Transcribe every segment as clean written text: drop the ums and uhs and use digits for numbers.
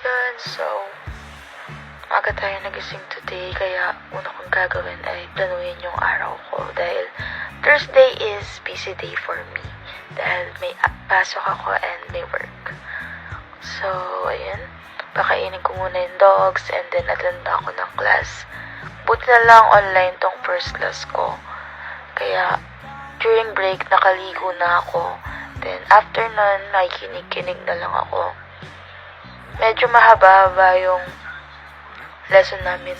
Yun, so, aga tayo nagising today, kaya una kong gagawin ay planuhin yung araw ko dahil Thursday is busy day for me dahil may pasok ako and may work. So, ayun, pakainin ko muna yung dogs and then attend ako ng class. Buti na lang online tong first class ko. Kaya, during break, nakaligo na ako. Then, after nun, makikinig-kinig na lang ako. Medyo mahaba-haba yung lesson namin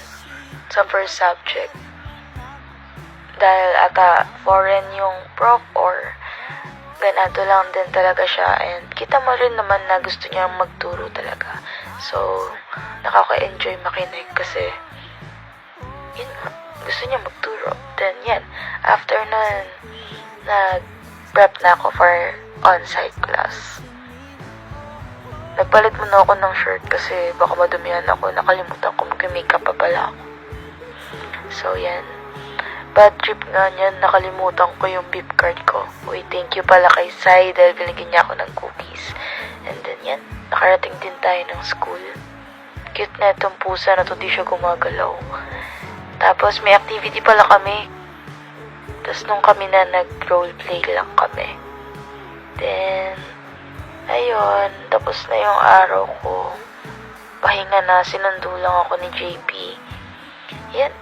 sa first subject. Dahil ata foreign yung prof or ganado lang din talaga siya. And kita mo rin naman na gusto niya magturo talaga. So, nakaka-enjoy makinig kasi yun nga, gusto niya magturo. Then, yan. After nun, nag-prep na ako for on-site class. Nagpalit muna ako ng shirt kasi baka madumihan ako. Nakalimutan ko mag-makeup pa pala ako. So, yan. Bad trip nga yan. Nakalimutan ko yung beep card ko. Uy, thank you pala kay Sai dahil binigyan niya ako ng cookies. And then, yan. Nakarating din tayo ng school. Cute na itong pusa na to, di siya gumagalaw. Tapos, may activity pala kami. Tapos, nung kami na nag-roleplay lang kami. Then, ayun, tapos na yung araw ko. Pahinga na, sinundo lang ako ni JP. Yan,